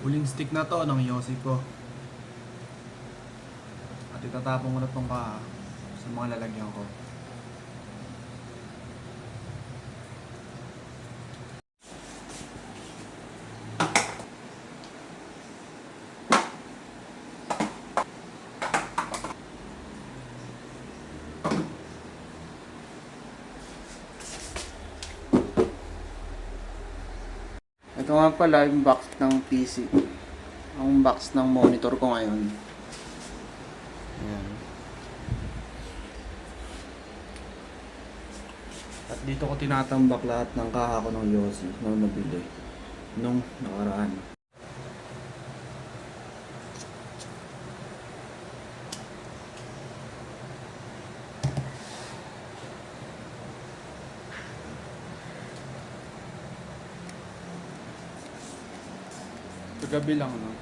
Huling stick na to ng Yossi ko. At itatapon ko na tong sa mga lalagyan ko. Ito nga pala yung box ng PC. Ang box ng monitor ko ngayon. Ayan. At dito ko tinatambak lahat ng kaha ko ng Yossi na nabili nung nakaraan. Kagabi lang, no?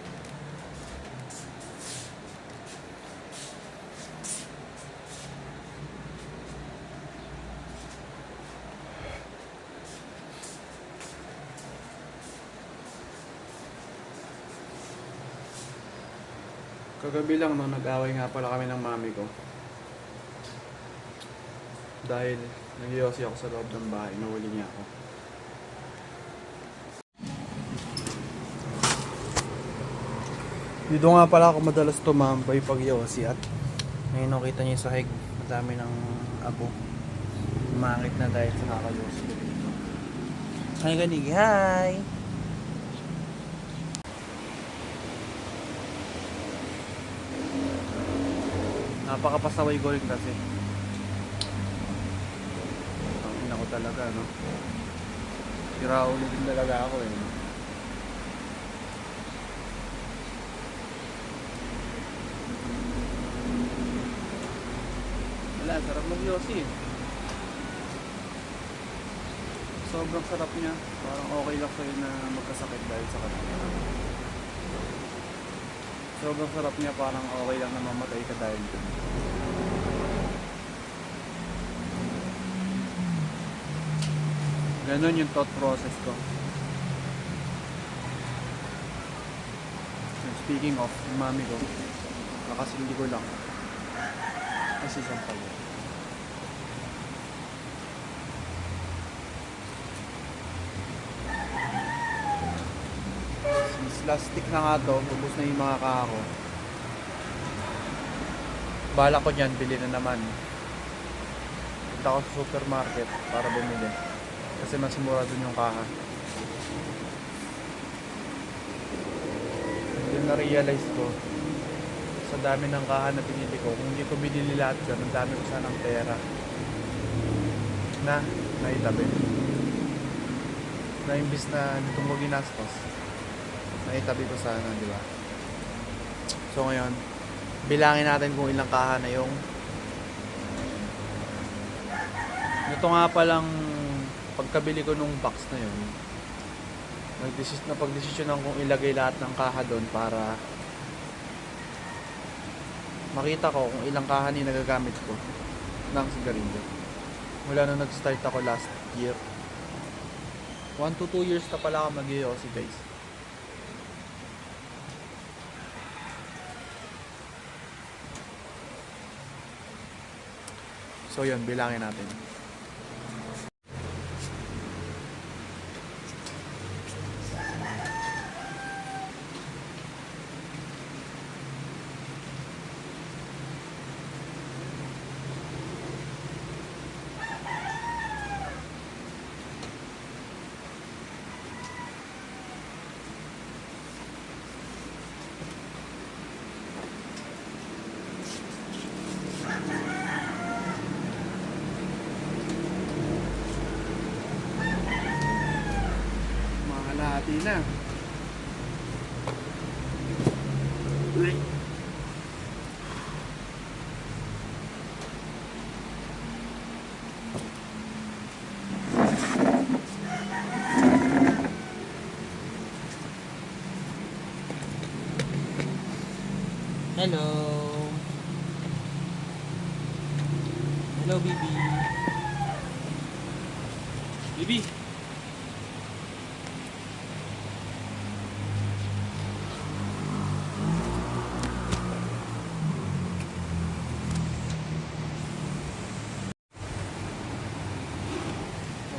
Kagabi lang, no? Nag-away nga pala kami ng mami ko. Dahil nag-Yossi ako sa loob ng bahay, nahuli niya ako. Dito nga pala ako madalas tumambay pag Yossi at ngayon nakita niyo sa hig, madami ng abo. Mangit na dahil sa naka-Yossi ko dito. Hi ganigi, hi! Napakapasaway ko rin kasi. Ang ina ko talaga, no? Iraulo din talaga ako eh. Wala, sarap mag-Yossi. Sobrang sarap niya. Parang okay lang sa'yo na magkasakit dahil sa kanya. Sobrang sarap niya, parang okay lang na mamatay ka dahil dun. Ganon yung thought process ko. And speaking of, yung mami ko, nakasindi ko lang. Kasi sampal yun. Since last stick na nga to, ubos na yung mga kako. Bala ko dyan, bili na naman. Punta ako sa supermarket para bumili. Kasi mas mura dun yung kaha. Yung na-realize ko, sa dami ng kaha na pinili ko, kung hindi ko binili lahat yun, ang dami ko sanang pera na naitabi. Na imbis na dito mo ginastos, naitabi ko sana, di ba? So ngayon, bilangin natin kung ilang kaha na yung ito nga palang pagkabili ko nung box na yun, napagdesisyonan kong ilagay lahat ng kaha doon para makita ko kung ilang kaha ni nagagamit ko ng sigarilyo. Mula nung nag-start ako last year. 1 to 2 years na pala ako mag-Yossi, guys. So yun, bilangin natin. Mahalati na. Hello. Hello, baby. Baby.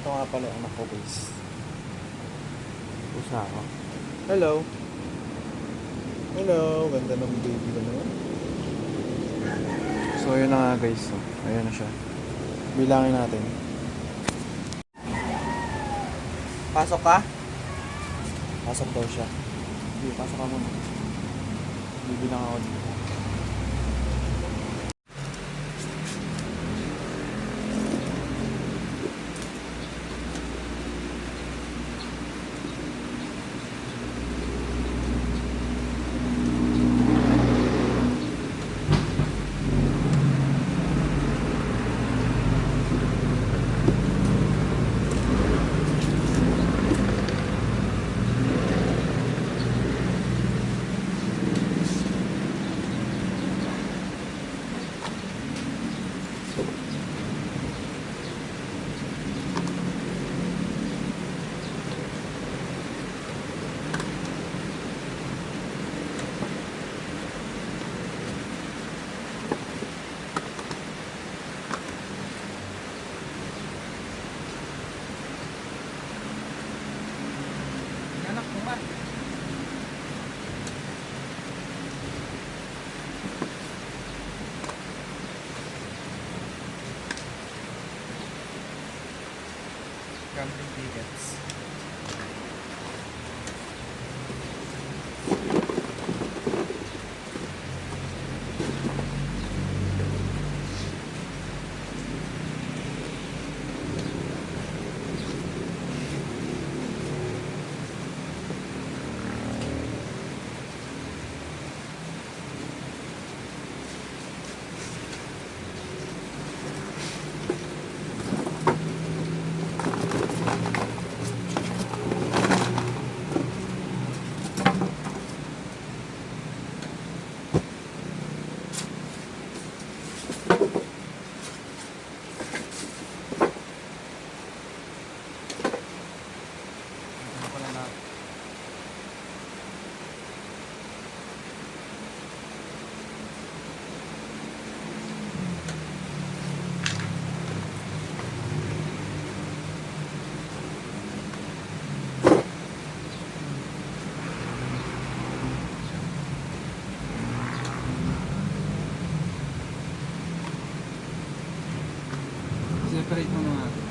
Ito nga pala anak ko guys. Pusa ako. Hello. Hello. Ganda ng baby ko naman. So yun na nga guys. So, ayan na siya. Bilangin natin. Pasok ka? Pasok daw siya. Hindi, pasok ka muna. Bibilang ako dito. Anak mo ba? Camping tickets. Separate mo na natin.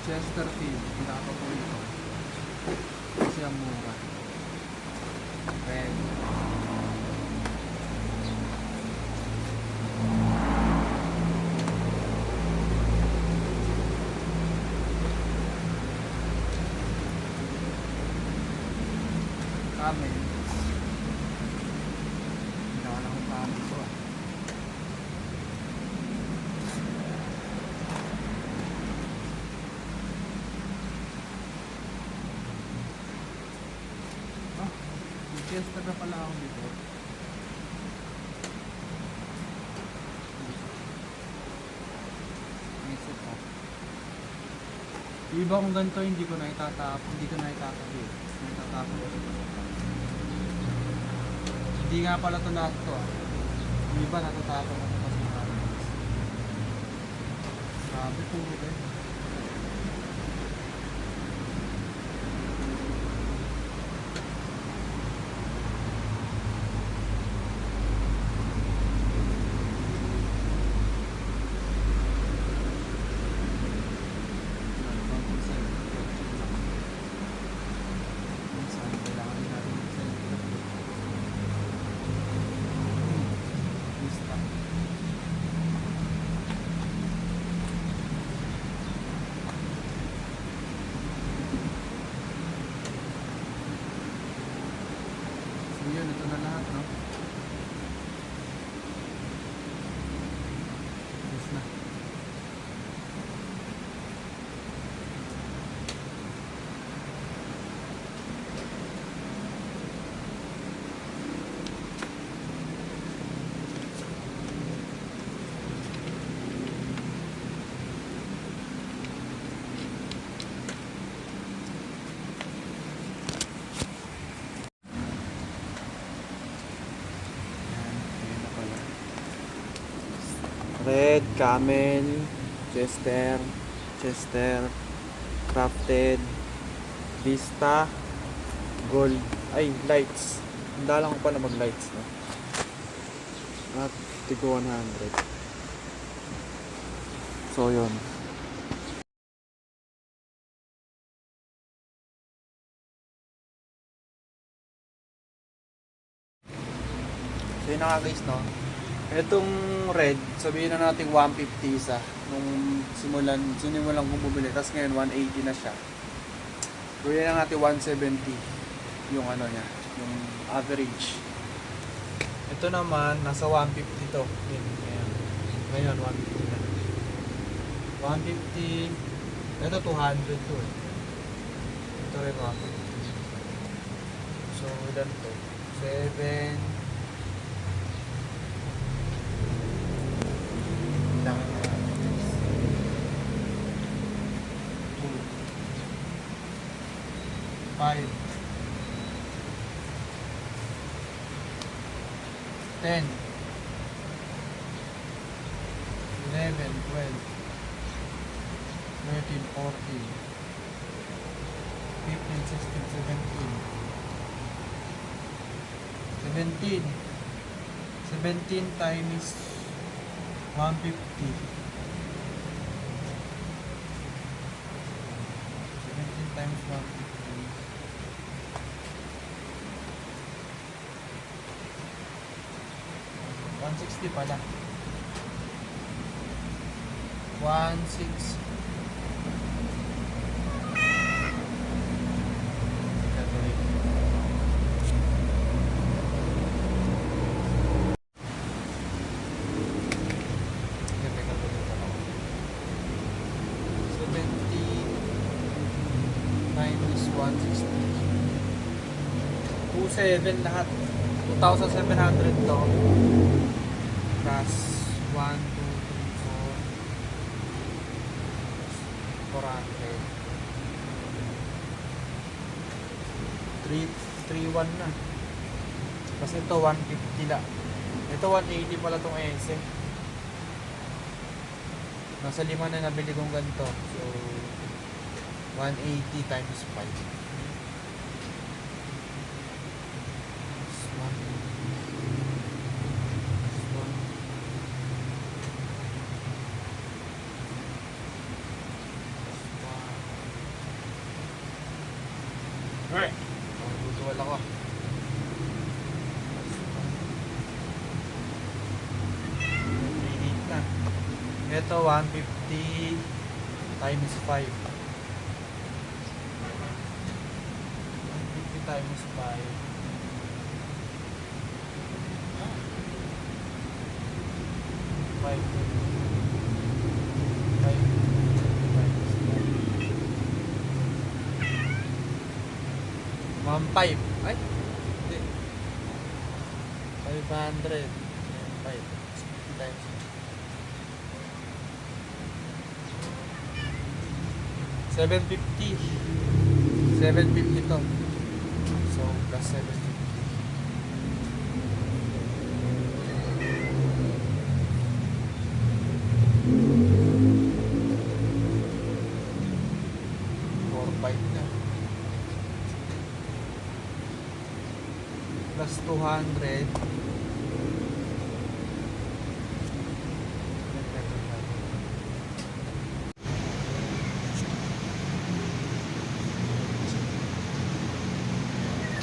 Chesterfield, pinakapapulit ko. Kasi ang mura. Red. Camel. Fiesta na pala ako dito. Isip ko. Yung iba kung ganito hindi ko na itatapon. Hindi ko na itatapon. Itatapon ko sa basta. Hindi nga pala ito lahat to ah. Yung iba natatapon ko sa basta. Grabe po eh. Red, Camel, Chester, Crafted, Vista, Gold, ay, Lights. Handa lang ko pala mag-lights, no? At tigo 100. So, yun. So, yun na nga guys, no? Itong red, sabihin na natin 150 isa. Nung sinimulan kong bumili. Tapos ngayon, 180 na siya. Gawin na natin 170 yung ano niya, yung average. Ito naman, nasa 150 to. Ngayon 150 na. 150. Ito 200 to eh. Ito rin 150. So, ilan to? 7. Ilang 5, 10, 11, 12, 13, 14, 15, 16, 17, 17 times 150. 17 times 150. 160 pala. 160. Minus 160. 27 lahat. 2,700 to. Plus 1, 2, 3, 4, 400. 331 na. Kasi ito 150 la. Ito 180 pala tong ese. Nasa 5 na nabili kong ganito. So 180 times 5. Alright. Butuwal ako. Mainit na. Ito 150 times 5. 150 times 5. 5. 1.5. Ay, hindi. 500. 5. 60 times. 750. 750 to. So, plus 750. 4.5 na. Plus 200.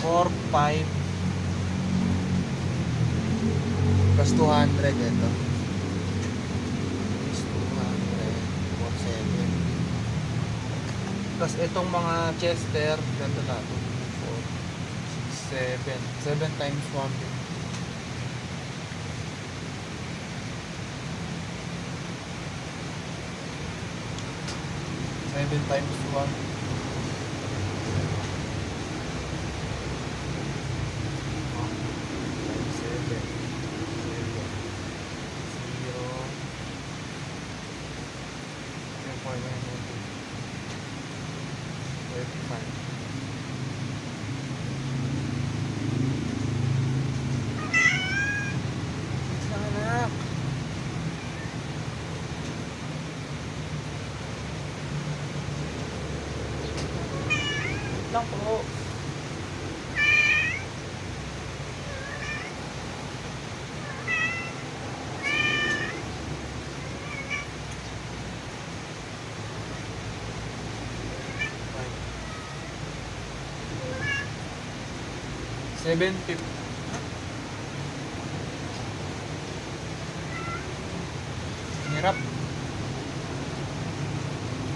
Four, 5 plus 200 ito. Plus 200 47. Plus itong mga Chester, ganito na ito. 4, 6, 7 times 150. 7 times 1. lang po. $750. Hirap.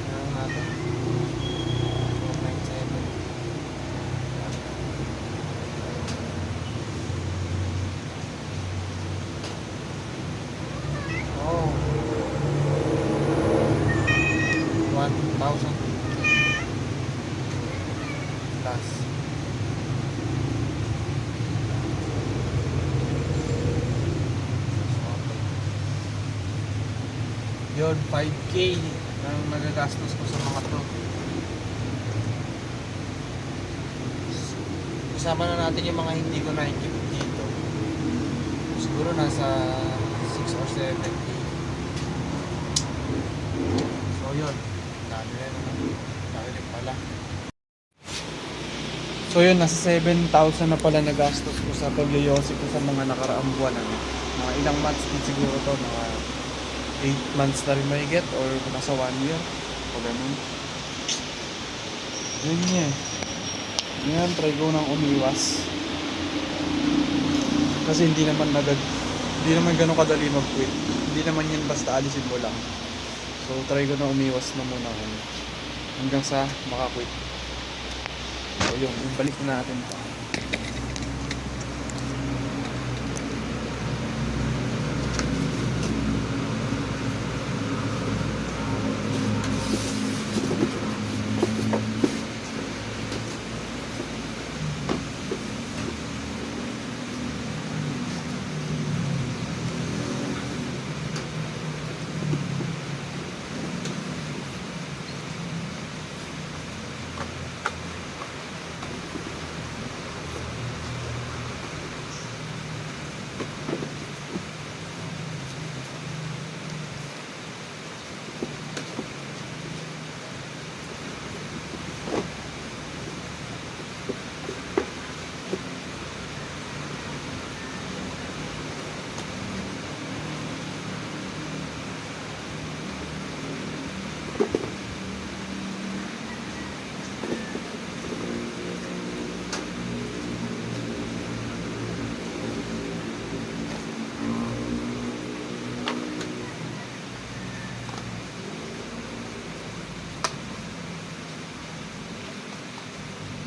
Ano natin? 497. Oh. 1,000 plus. Yun, 5K ang nagagastos ko sa mga to. Kasama na natin yung mga hindi ko na-equip dito. Siguro nasa 6 or 7K. So yun, dami rin naman. Dami rin pala. So yun, nasa 7,000 na pala nagastos ko sa pagyoyosi ko sa mga nakaraang buwan. Mga ilang months din siguro to, mga 8 months na rin may get or nasa 1 year o ganun. Yun niya. Ngayon, try ko nang umiwas. Kasi hindi naman ganun kadali mag-quit. Hindi naman yan basta alisin mo lang. So, try ko na umiwas na muna hanggang sa makakwit. So, yun. Balik na natin ito.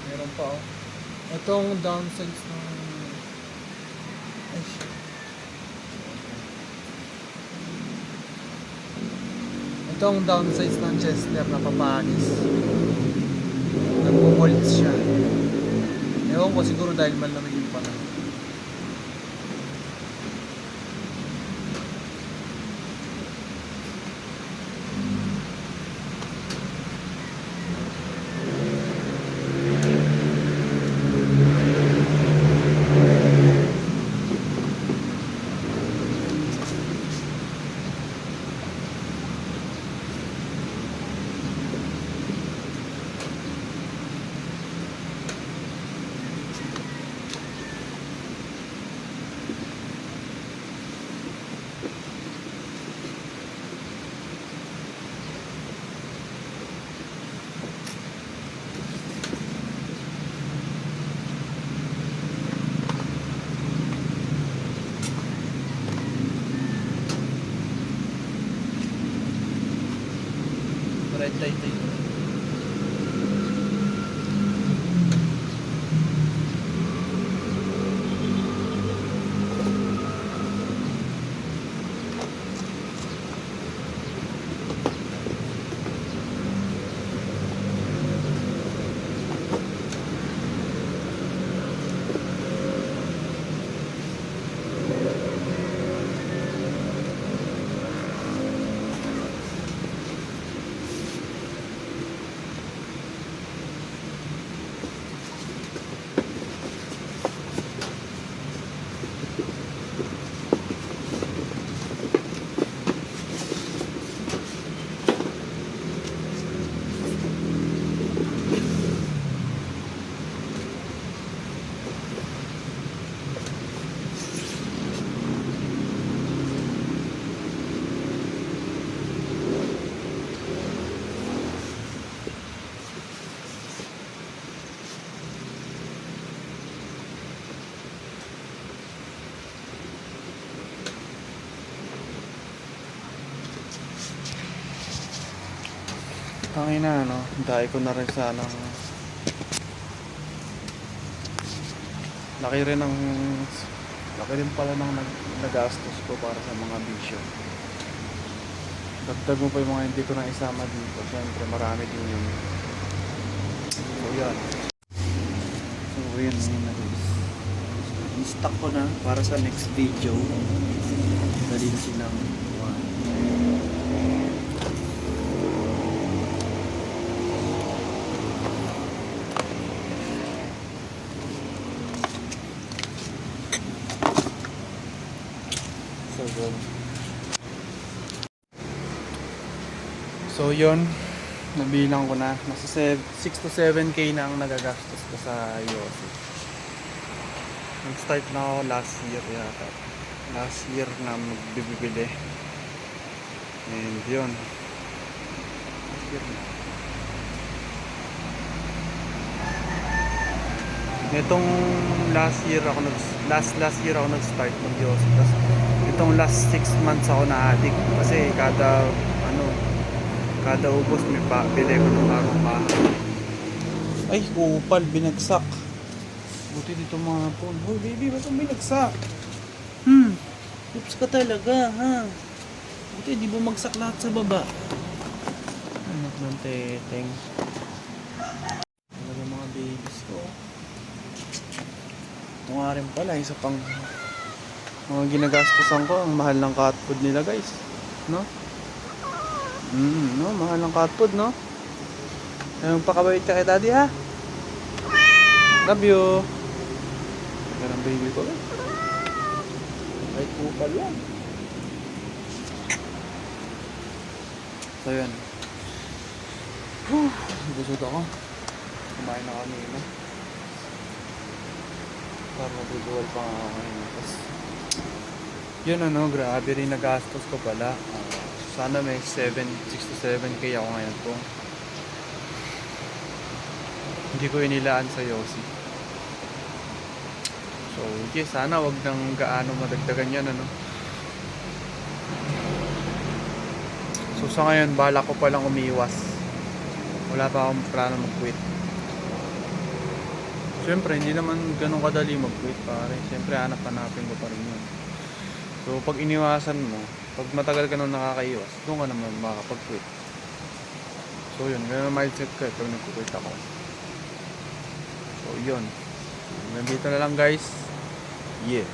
Meron pa oh. Itong downsides ng... Ay, shit. Itong downsides ng Chester na papanis. Nagpo-molds siya. Ewan ko siguro dahil malamig yung panahon. Red light tayo. Tangina, no? Dahil ko na rin sanang laki rin ng laki rin pala ng nagastos ko para sa mga bisyo. Dagdag mo pa yung mga hindi ko na isama dito. Siyempre marami din yun. So yan. So yan na guys. I-stock ko na para sa next video. Dalhin silang So yun, nabilang ko na. Nasa 6 to 7K na ang nagagastos ko sa Yossi. Nag-start na ako last year yata. Last year na magbibili. And yun. Last year na. Nitong last year ako nag-start ng Yossi. Tapos itong last 6 months ako na-addict. Kasi kada ubos may bili ko ng bagong bahay. Ay, kupal, binagsak. Buti dito mga phone. Hoy baby, ba't ang binagsak? Oops ka talaga, ha? Buti di bumagsak lahat sa baba. Anak ng teteng. Talaga mga babies ko. Ito nga rin pala, isa pang mga ginagastusan ko. Ang mahal ng cat food nila guys, no? No, mahal ng cat food, no? Ayun, pakabait ka kay daddy, ha? Love you. Ganda ng baby ko, eh. Ay, kupal yan. So, yan. Busog ako. Kumain na kanina. Para mabubuwal pa nga ako ngayon. Tapos, yun grabe rin nagastos ko pala. Sana may 6 to 7K ako ngayon po. Hindi ko inilaan sa Yossi. So, sana wag nang gaano madagdagan yan, So, sa ngayon, bala ko palang umiwas. Wala pa akong plano mag-quit. Siyempre, hindi naman ganun kadali mag-quit, pare. Siyempre, hanap-hanapin ko pa rin yun. So, pag iniwasan mo, pag matagal ka nung nakakaiwas, doon ka naman makakapag-quit. So, yun. Ganun ang mindset ko pag nag-quit ako. So, yun. Nandito na lang, guys. Yeah.